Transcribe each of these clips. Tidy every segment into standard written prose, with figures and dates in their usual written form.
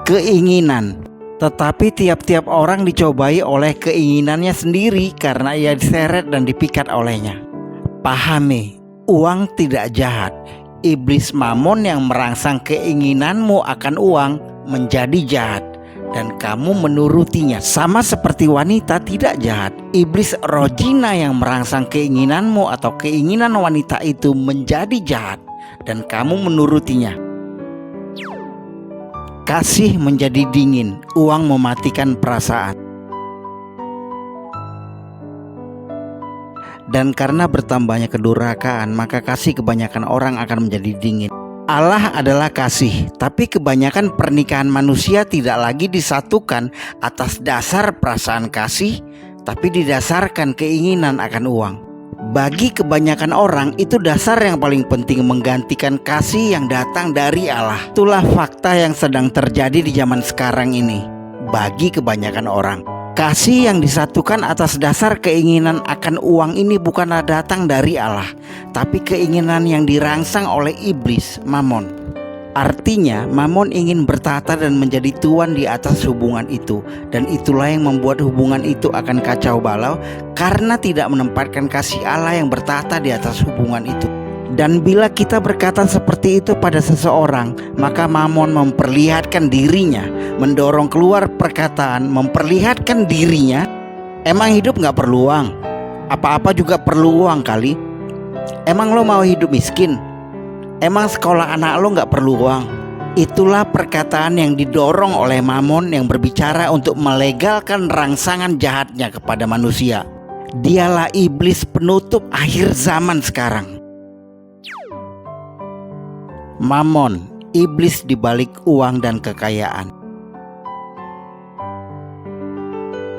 Keinginan. Tetapi tiap-tiap orang dicobai oleh keinginannya sendiri karena ia diseret dan dipikat olehnya. Pahami, uang tidak jahat. Iblis Mamon yang merangsang keinginanmu akan uang menjadi jahat, dan kamu menurutinya. Sama seperti wanita tidak jahat, iblis roh zina yang merangsang keinginanmu atau keinginan wanita itu menjadi jahat, dan kamu menurutinya. Kasih menjadi dingin, uang mematikan perasaan. Dan karena bertambahnya kedurhakaan, maka kasih kebanyakan orang akan menjadi dingin. Allah adalah kasih, tapi kebanyakan pernikahan manusia tidak lagi disatukan atas dasar perasaan kasih, tapi didasarkan keinginan akan uang. Bagi kebanyakan orang, itu dasar yang paling penting menggantikan kasih yang datang dari Allah. Itulah fakta yang sedang terjadi di zaman sekarang ini. Bagi kebanyakan orang, kasih yang disatukan atas dasar keinginan akan uang ini bukanlah datang dari Allah, tapi keinginan yang dirangsang oleh iblis, Mamon. Artinya, Mamon ingin bertahta dan menjadi tuan di atas hubungan itu. Dan itulah yang membuat hubungan itu akan kacau balau, karena tidak menempatkan kasih Allah yang bertahta di atas hubungan itu. Dan bila kita berkata seperti itu pada seseorang, maka Mamon memperlihatkan dirinya, mendorong keluar perkataan, memperlihatkan dirinya. Emang hidup gak perlu uang? Apa-apa juga perlu uang kali? Emang lo mau hidup miskin? Emang sekolah anak lo gak perlu uang? Itulah perkataan yang didorong oleh Mamon yang berbicara untuk melegalkan rangsangan jahatnya kepada manusia. Dialah iblis penutup akhir zaman sekarang. Mamon, iblis di balik uang dan kekayaan.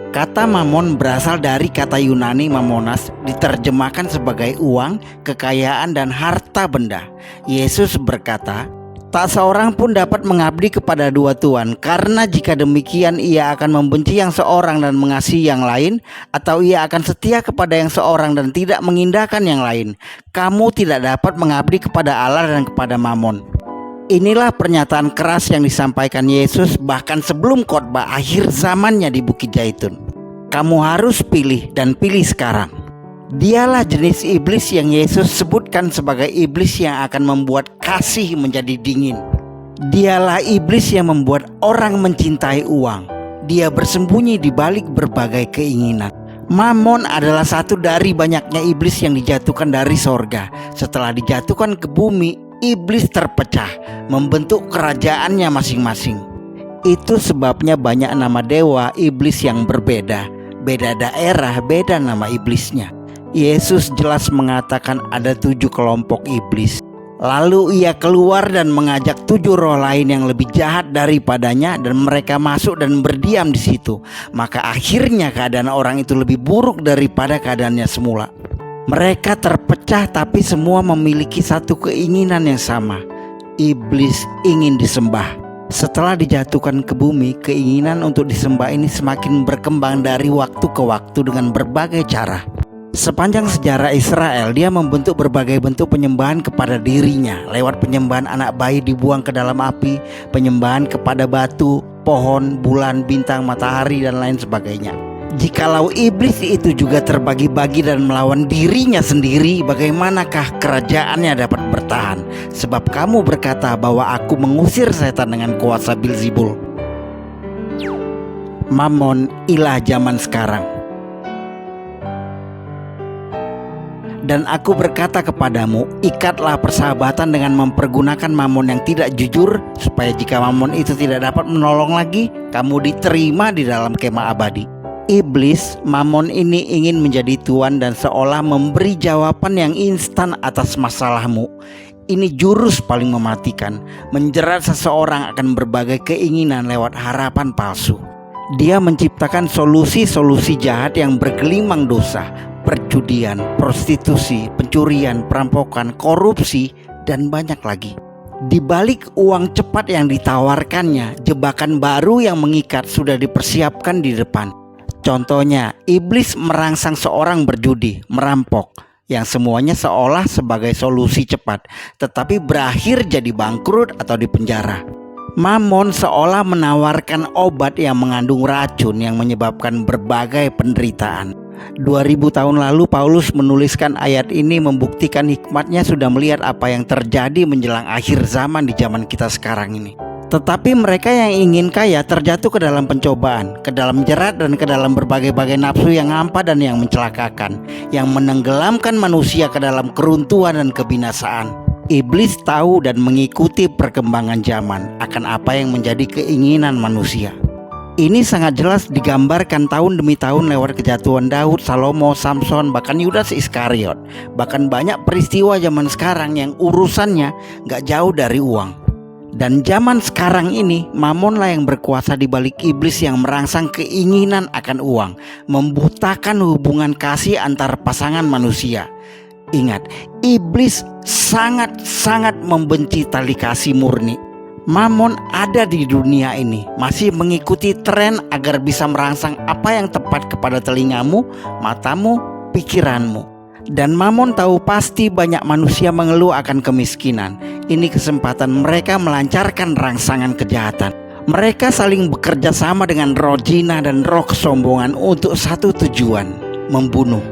Kata Mamon berasal dari kata Yunani mamonas, diterjemahkan sebagai uang, kekayaan, dan harta benda. Yesus berkata, "Tak seorang pun dapat mengabdi kepada dua tuan, karena jika demikian ia akan membenci yang seorang dan mengasihi yang lain, atau ia akan setia kepada yang seorang dan tidak mengindahkan yang lain. Kamu tidak dapat mengabdi kepada Allah dan kepada Mamon." Inilah pernyataan keras yang disampaikan Yesus bahkan sebelum khotbah akhir zamannya di Bukit Zaitun. Kamu harus pilih, dan pilih sekarang. Dialah jenis iblis yang Yesus sebutkan sebagai iblis yang akan membuat kasih menjadi dingin. Dialah iblis yang membuat orang mencintai uang. Dia bersembunyi di balik berbagai keinginan. Mamon adalah satu dari banyaknya iblis yang dijatuhkan dari sorga. Setelah dijatuhkan ke bumi, iblis terpecah, membentuk kerajaannya masing-masing. Itu sebabnya banyak nama dewa iblis yang berbeda. Beda daerah, beda nama iblisnya. Yesus jelas mengatakan ada 7 kelompok iblis. Lalu ia keluar dan mengajak 7 roh lain yang lebih jahat daripadanya, dan mereka masuk dan berdiam di situ. Maka akhirnya keadaan orang itu lebih buruk daripada keadaannya semula. Mereka terpecah, tapi semua memiliki satu keinginan yang sama. Iblis ingin disembah. Setelah dijatuhkan ke bumi, keinginan untuk disembah ini semakin berkembang dari waktu ke waktu dengan berbagai cara. Sepanjang sejarah Israel, dia membentuk berbagai bentuk penyembahan kepada dirinya, lewat penyembahan anak bayi dibuang ke dalam api, penyembahan kepada batu, pohon, bulan, bintang, matahari, dan lain sebagainya. Jikalau iblis itu juga terbagi-bagi dan melawan dirinya sendiri, bagaimanakah kerajaannya dapat bertahan? Sebab kamu berkata bahwa aku mengusir setan dengan kuasa Bilzebul. Mamon, ilah zaman sekarang. Dan aku berkata kepadamu, ikatlah persahabatan dengan mempergunakan Mamon yang tidak jujur, supaya jika Mamon itu tidak dapat menolong lagi, kamu diterima di dalam kemah abadi. Iblis, Mamon ini ingin menjadi tuan dan seolah memberi jawaban yang instan atas masalahmu. Ini jurus paling mematikan, menjerat seseorang akan berbagai keinginan lewat harapan palsu. Dia menciptakan solusi-solusi jahat yang bergelimang dosa, perjudian, prostitusi, pencurian, perampokan, korupsi, dan banyak lagi. Di balik uang cepat yang ditawarkannya, jebakan baru yang mengikat sudah dipersiapkan di depan. Contohnya, iblis merangsang seorang berjudi, merampok, yang semuanya seolah sebagai solusi cepat, tetapi berakhir jadi bangkrut atau dipenjara. Mamon seolah menawarkan obat yang mengandung racun yang menyebabkan berbagai penderitaan. 2000 tahun lalu Paulus menuliskan ayat ini membuktikan hikmatnya sudah melihat apa yang terjadi menjelang akhir zaman di zaman kita sekarang ini. Tetapi mereka yang ingin kaya terjatuh ke dalam pencobaan, ke dalam jerat dan ke dalam berbagai-bagai nafsu yang hampa dan yang mencelakakan, yang menenggelamkan manusia ke dalam keruntuhan dan kebinasaan. Iblis tahu dan mengikuti perkembangan zaman akan apa yang menjadi keinginan manusia. Ini sangat jelas digambarkan tahun demi tahun lewat kejatuhan Daud, Salomo, Samson, bahkan Yudas Iskariot. Bahkan banyak peristiwa zaman sekarang yang urusannya gak jauh dari uang. Dan zaman sekarang ini mamonlah yang berkuasa di balik iblis yang merangsang keinginan akan uang, membutakan hubungan kasih antar pasangan manusia. Ingat, iblis sangat-sangat membenci tali kasih murni. Mamon ada di dunia ini, masih mengikuti tren agar bisa merangsang apa yang tepat kepada telingamu, matamu, pikiranmu. Dan Mamon tahu pasti banyak manusia mengeluh akan kemiskinan. Ini kesempatan mereka melancarkan rangsangan kejahatan. Mereka saling bekerja sama dengan roh jinah dan roh kesombongan untuk satu tujuan, membunuh.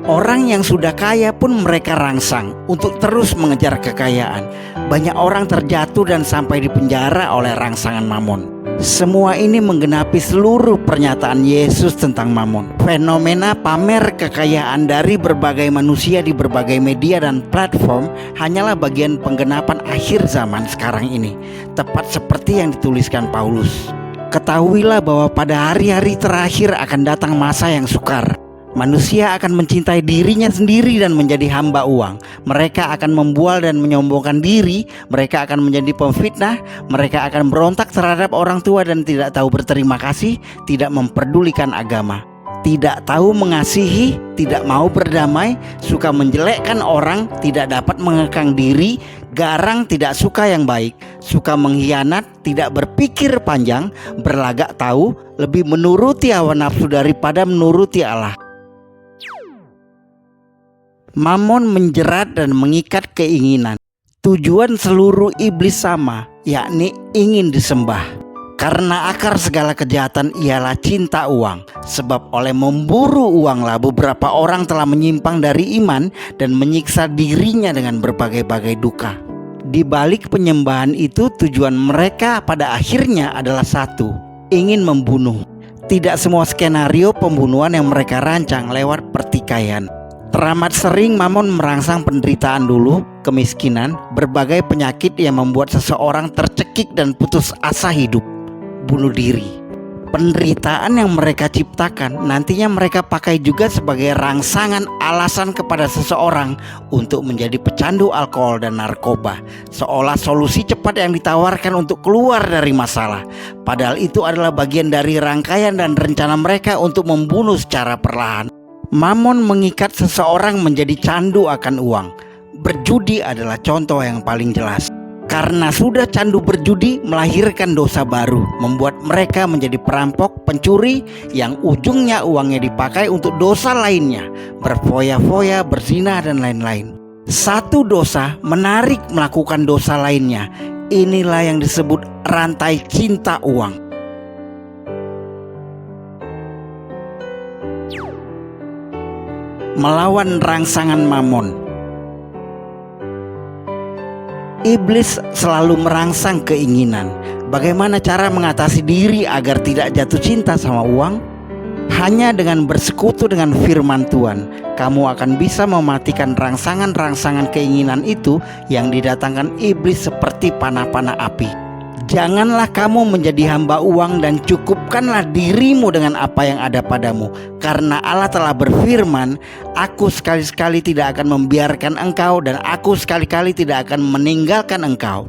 Orang yang sudah kaya pun mereka rangsang untuk terus mengejar kekayaan. Banyak orang terjatuh dan sampai di penjara oleh rangsangan Mamon. Semua ini menggenapi seluruh pernyataan Yesus tentang Mamon. Fenomena pamer kekayaan dari berbagai manusia di berbagai media dan platform hanyalah bagian penggenapan akhir zaman sekarang ini. Tepat seperti yang dituliskan Paulus. Ketahuilah bahwa pada hari-hari terakhir akan datang masa yang sukar. Manusia akan mencintai dirinya sendiri dan menjadi hamba uang. Mereka akan membual dan menyombongkan diri. Mereka akan menjadi pemfitnah. Mereka akan berontak terhadap orang tua dan tidak tahu berterima kasih, tidak memperdulikan agama, tidak tahu mengasihi, tidak mau berdamai, suka menjelekkan orang, tidak dapat mengekang diri, garang, tidak suka yang baik, suka mengkhianat, tidak berpikir panjang, berlagak tahu, lebih menuruti hawa nafsu daripada menuruti Allah. Mamon menjerat dan mengikat keinginan. Tujuan seluruh iblis sama, yakni ingin disembah. Karena akar segala kejahatan ialah cinta uang. Sebab oleh memburu uanglah beberapa orang telah menyimpang dari iman dan menyiksa dirinya dengan berbagai-bagai duka. Di balik penyembahan itu tujuan mereka pada akhirnya adalah satu, ingin membunuh. Tidak semua skenario pembunuhan yang mereka rancang lewat pertikaian. Teramat sering Mamon merangsang penderitaan dulu, kemiskinan, berbagai penyakit yang membuat seseorang tercekik dan putus asa hidup, bunuh diri. Penderitaan yang mereka ciptakan nantinya mereka pakai juga sebagai rangsangan alasan kepada seseorang untuk menjadi pecandu alkohol dan narkoba, seolah solusi cepat yang ditawarkan untuk keluar dari masalah. Padahal itu adalah bagian dari rangkaian dan rencana mereka untuk membunuh secara perlahan. Mamon mengikat seseorang menjadi candu akan uang. Berjudi adalah contoh yang paling jelas. Karena sudah candu berjudi melahirkan dosa baru, membuat mereka menjadi perampok, pencuri yang ujungnya uangnya dipakai untuk dosa lainnya, berfoya-foya, berzina dan lain-lain. Satu dosa menarik melakukan dosa lainnya. Inilah yang disebut rantai cinta uang. Melawan rangsangan Mamon. Iblis selalu merangsang keinginan. Bagaimana cara mengatasi diri agar tidak jatuh cinta sama uang? Hanya dengan bersekutu dengan firman Tuhan, kamu akan bisa mematikan rangsangan-rangsangan keinginan itu yang didatangkan iblis seperti panah-panah api. Janganlah kamu menjadi hamba uang dan cukupkanlah dirimu dengan apa yang ada padamu. Karena Allah telah berfirman, aku sekali-sekali tidak akan membiarkan engkau dan aku sekali-kali tidak akan meninggalkan engkau.